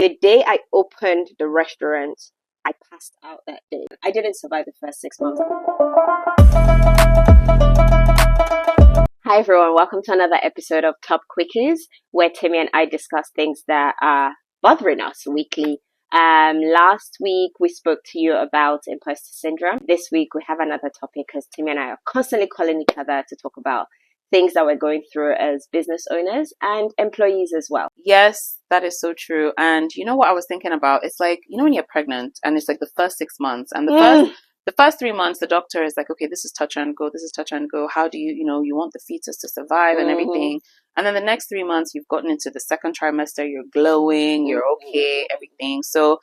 The day I opened the restaurant, I passed out that day. I didn't survive the first 6 months. Hi everyone, welcome to another episode of Top Quickies, where Temi and I discuss things that are bothering us weekly. Last week we spoke to you about imposter syndrome. This week we have another topic because Temi and I are constantly calling each other to talk about things that we're going through as business owners and employees as well. Yes, that is so true. And you know what I was thinking about? It's like, you know, when you're pregnant and it's like the first 6 months and the first 3 months, the doctor is like, okay, this is touch and go. This is touch and go. How do you want the fetus to survive and everything. And then the next 3 months, you've gotten into the second trimester. You're glowing. You're okay, everything. So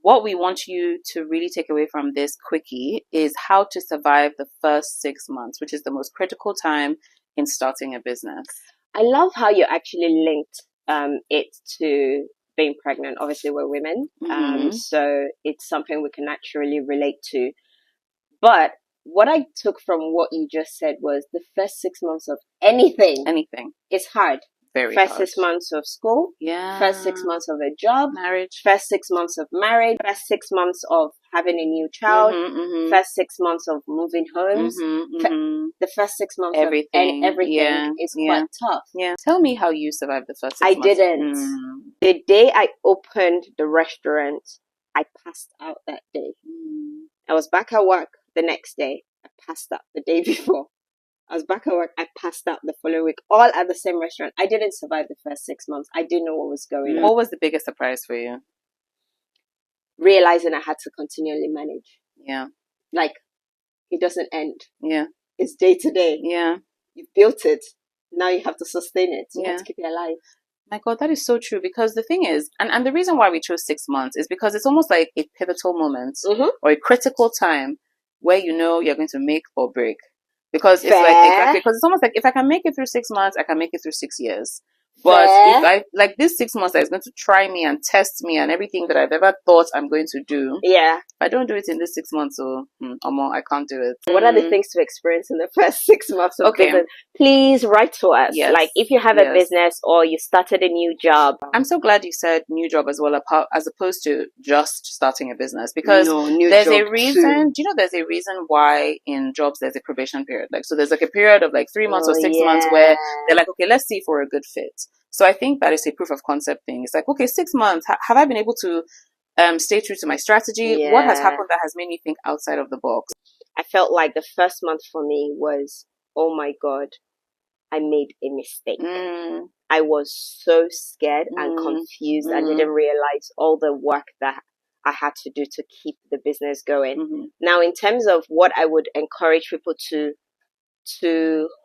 what we want you to really take away from this quickie is how to survive the first 6 months, which is the most critical time in starting a business. I love how you actually linked it to being pregnant. Obviously, we're women, so it's something we can naturally relate to. But what I took from what you just said was the first 6 months of anything is hard. Very first hard. 6 months of school, first 6 months of a job, marriage, first 6 months of marriage, first 6 months of having a new child, first 6 months of moving homes, the first 6 months everything. of everything is quite tough. Yeah. Tell me how you survived the first 6 months. I didn't. The day I opened the restaurant, I passed out that day. I was back at work the next day. I passed out the day before. I was back at work. I passed out the following week, all at the same restaurant. I didn't survive the first 6 months. I didn't know what was going on. What was the biggest surprise for you? Realizing I had to continually manage. Yeah. Like, it doesn't end. Yeah. It's day to day. Yeah. You built it. Now you have to sustain it. You Yeah. have to keep it alive. My God, that is so true. Because the thing is, and the reason why we chose 6 months is because it's almost like a pivotal moment or a critical time where you know you're going to make or break. Because it's because it's almost like if I can make it through 6 months, I can make it through 6 years. But if I like this 6 months that is going to try me and test me and everything that I've ever thought I'm going to do. Yeah. If I don't do it in this 6 months, I can't do it. What are the things to experience in the first 6 months of business? Please write to us. Yes. Like if you have a business or you started a new job. I'm so glad you said new job as well, as opposed to just starting a business. Because there's a reason. Do you know there's a reason why in jobs there's a probation period? Like, so there's like a period of like 3 months or 6 months where they're like, okay, let's see if we're a good fit. So I think that is a proof of concept thing. It's like, okay, 6 months. Have I been able to stay true to my strategy? Yeah. What has happened that has made me think outside of the box? I felt like the first month for me was, oh my God, I made a mistake. I was so scared and confused. I didn't realize all the work that I had to do to keep the business going. Now, in terms of what I would encourage people to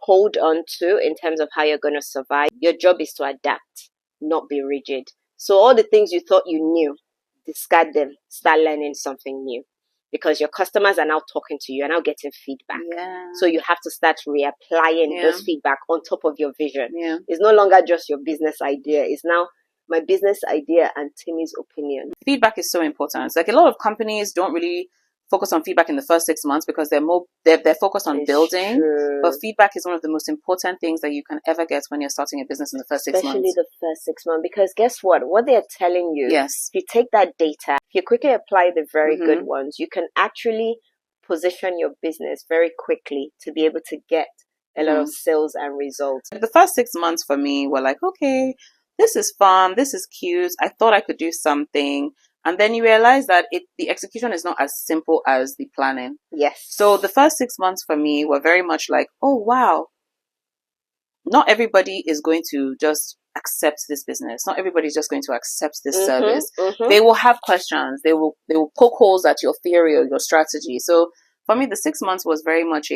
hold on to in terms of how you're going to survive, your job is to adapt, not be rigid. So all the things you thought you knew, discard them, start learning something new. Because your customers are now talking to you and now getting feedback. Yeah. So you have to start reapplying those feedback on top of your vision. Yeah. It's no longer just your business idea. It's now my business idea and Temi's opinion. Feedback is so important. It's like a lot of companies don't really focus on feedback in the first 6 months because they're focused on building. True. But feedback is one of the most important things that you can ever get when you're starting a business in the first 6 months. Especially the first 6 months, because guess what they're telling you, if you take that data, if you quickly apply the very good ones, you can actually position your business very quickly to be able to get a lot of sales and results. The first 6 months for me were like, okay, this is fun, this is cute, I thought I could do something. And then you realize that the execution is not as simple as the planning. Yes. So the first 6 months for me were very much like, oh, wow. Not everybody is going to just accept this business. Not everybody's just going to accept this service. They will have questions. They will poke holes at your theory or your strategy. So for me, the 6 months was very much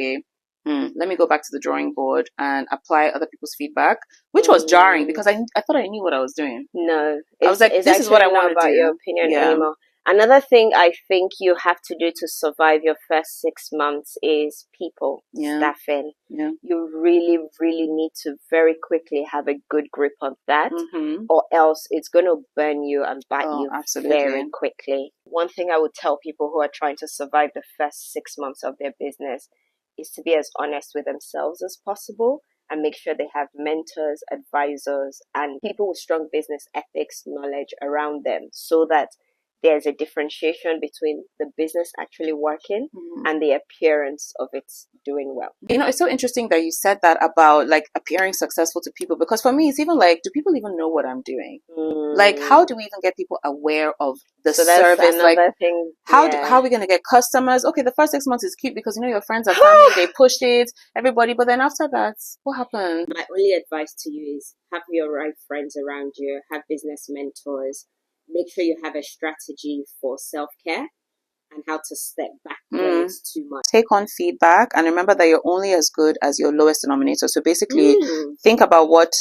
let me go back to the drawing board and apply other people's feedback, which was jarring because I thought I knew what I was doing. No, I was like, this is what I want to do. About your opinion anymore. Another thing I think you have to do to survive your first 6 months is people, staffing. Yeah. You really, really need to very quickly have a good grip on that, or else it's going to burn you and bite you very quickly. One thing I would tell people who are trying to survive the first 6 months of their business is to be as honest with themselves as possible and make sure they have mentors, advisors, and people with strong business ethics knowledge around them, so that there's a differentiation between the business actually working and the appearance of it doing well. You know, it's so interesting that you said that about like appearing successful to people, because for me, it's even like, do people even know what I'm doing? Like, how do we even get people aware of the service? Like, thing, how are we going to get customers? Okay, the first 6 months is cute because, you know, your friends and family, they pushed it, everybody. But then after that, what happened? My only advice to you is have your right friends around you, have business mentors, make sure you have a strategy for self-care and how to step back when it's too much. Take on feedback and remember that you're only as good as your lowest denominator. So basically, think about what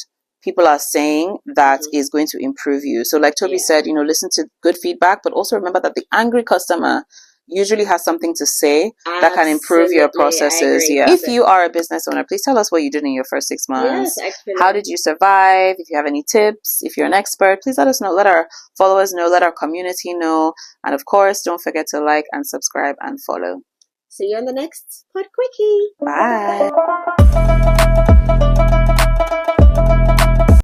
people are saying that is going to improve you. So like Tobi said, you know, listen to good feedback, but also remember that the angry customer usually has something to say that can improve your processes. If you are a business owner, please tell us what you did in your first 6 months. How did you survive? If you have any tips, if you're an expert, please let us know. Let our followers know, let our community know. And of course, don't forget to like and subscribe and follow. See you on the next Pod Quickie. Bye.